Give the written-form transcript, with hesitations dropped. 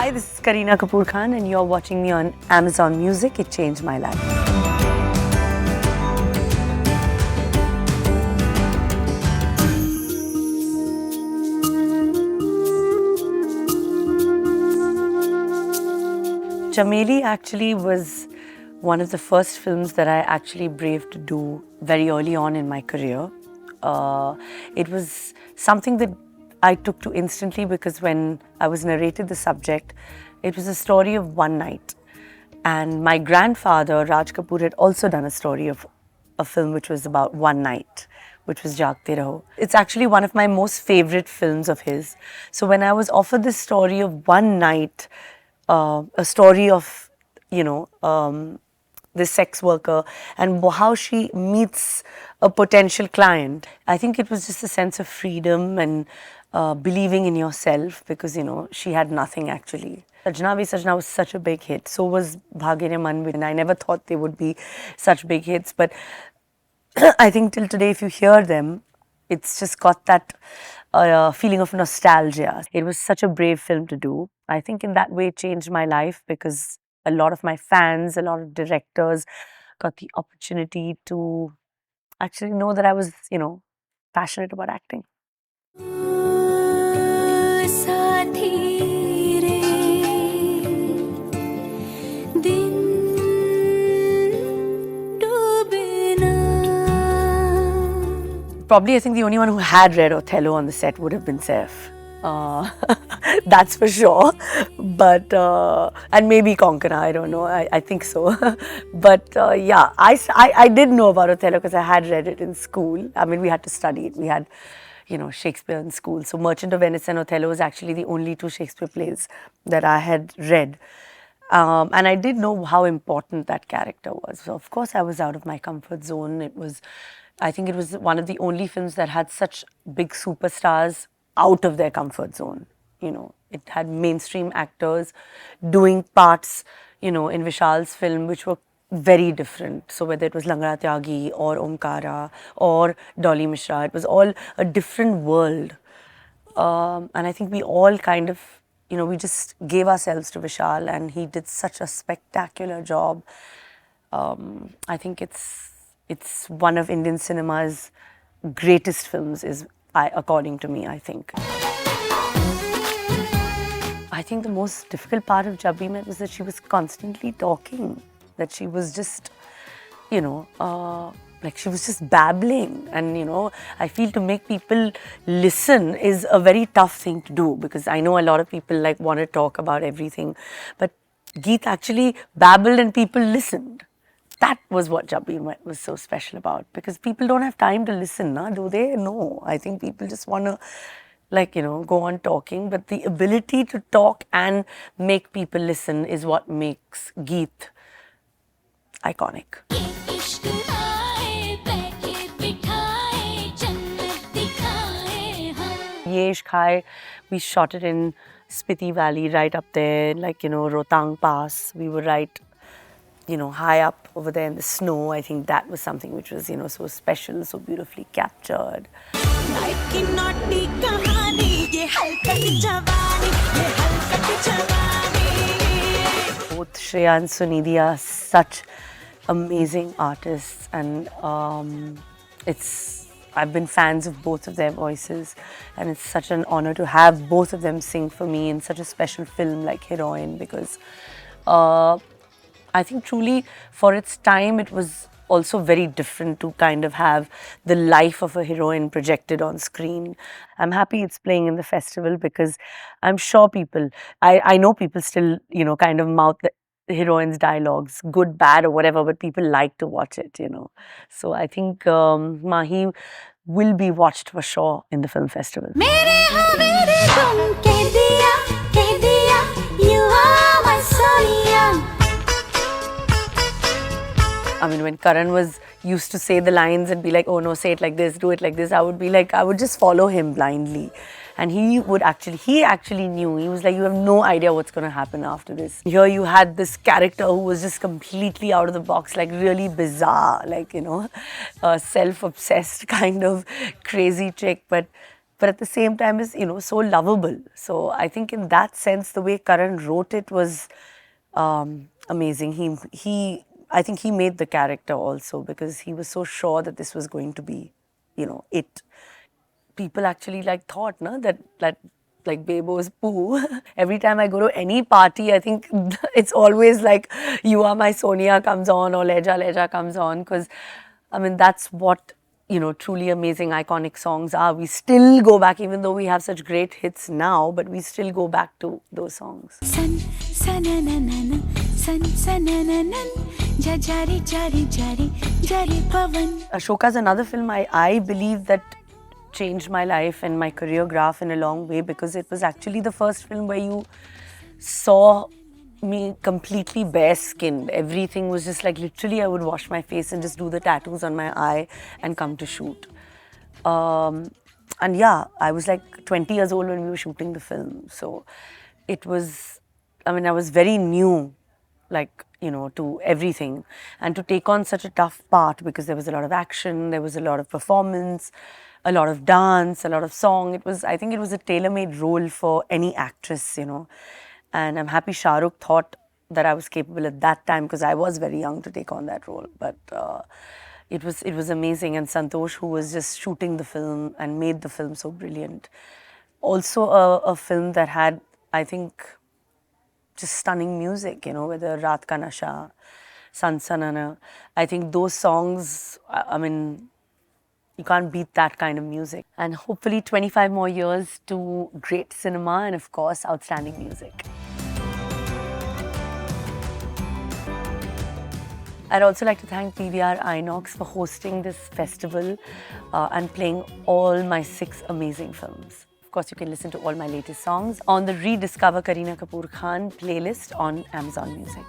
Hi, this is Kareena Kapoor Khan and you're watching me on Amazon Music. It changed my life. Chameli actually was one of the first films that I actually braved to do very early on in my career. It was something that I took to instantly because when I was narrated the subject, it was a story of one night. And my grandfather, Raj Kapoor, had also done a story of a film which was about one night, which was Jaagte Raho. It's actually one of my most favorite films of his. So when I was offered this story of one night, a story of, this sex worker and how she meets a potential client. I think it was just a sense of freedom and believing in yourself because, she had nothing actually. Sajna Ve Sajna was such a big hit. So was Bhage Ne Man Bhi. And I never thought they would be such big hits. But I think till today, if you hear them, it's just got that feeling of nostalgia. It was such a brave film to do. I think in that way it changed my life because a lot of my fans, a lot of directors got the opportunity to actually know that I was, passionate about acting. Probably I think the only one who had read Othello on the set would have been Saif. That's for sure. But, and maybe Konkana, I don't know, I think so. But yeah, I did know about Othello because I had read it in school. I mean, we had to study it. We had, Shakespeare in school. So Merchant of Venice and Othello was actually the only two Shakespeare plays that I had read. And I did know how important that character was. So of course I was out of my comfort zone. I think it was one of the only films that had such big superstars out of their comfort zone. It had mainstream actors doing parts, in Vishal's film, which were very different. So whether it was Langra Tyagi or Omkara or Dolly Mishra, it was all a different world. And I think we all kind of, we just gave ourselves to Vishal and he did such a spectacular job. I think it's one of Indian cinema's greatest films, according to me, I think. I think the most difficult part of Jab We Met was that she was constantly talking, that she was just, like she was just babbling. And, I feel to make people listen is a very tough thing to do because I know a lot of people like want to talk about everything. But Geet actually babbled and people listened. That was what Jab We Met was so special about because people don't have time to listen, do they? No, I think people just want to go on talking. But the ability to talk and make people listen is what makes Geet iconic. Ye Ishq Hai, we shot it in Spiti Valley, right up there, Rotang Pass. We were right, high up over there in the snow. I think that was something which was, so special, so beautifully captured. Both Shreya and Sunidhi are such amazing artists and I've been fans of both of their voices and it's such an honor to have both of them sing for me in such a special film like Heroine because I think truly for its time it was also very different to kind of have the life of a heroine projected on screen. I'm happy it's playing in the festival because I'm sure I know people still, kind of mouth the heroine's dialogues, good, bad or whatever, but people like to watch it, So I think Mahi will be watched for sure in the film festival. I mean, when Karan was used to say the lines and be like, oh no, say it like this, do it like this, I would just follow him blindly. And he actually knew. He was like, you have no idea what's going to happen after this. Here you had this character who was just completely out of the box, like really bizarre, like, self-obsessed kind of crazy chick. But but at the same time is, so lovable. So I think in that sense, the way Karan wrote it was amazing. I think he made the character also because he was so sure that this was going to be, it. People actually like thought, no, that like Bebo's poo. Every time I go to any party, I think it's always like You Are My Sonia comes on or Leja Leja comes on, because I mean that's what truly amazing iconic songs are. We still go back, even though we have such great hits now, but we still go back to those songs. San sananana san sanananan jari jari jari jari pavan. Ashoka is another film I believe that changed my life and my career graph in a long way, because it was actually the first film where you saw me completely bare skinned. Everything was just like, literally I would wash my face and just do the tattoos on my eye and come to shoot. And yeah, I was like 20 years old when we were shooting the film. So it was, I mean, I was very new, like, to everything. And to take on such a tough part, because there was a lot of action, there was a lot of performance, a lot of dance, a lot of song. I think it was a tailor-made role for any actress, And I'm happy Shah Rukh thought that I was capable at that time, because I was very young to take on that role. But it was amazing. And Santosh, who was just shooting the film and made the film so brilliant. Also a film that had, I think, just stunning music, whether Raat Ka Nasha, San Sanana. I think those songs, I mean, you can't beat that kind of music. And hopefully 25 more years to great cinema and, of course, outstanding music. I'd also like to thank PVR Inox for hosting this festival and playing all my 6 amazing films. Of course, you can listen to all my latest songs on the Rediscover Kareena Kapoor Khan playlist on Amazon Music.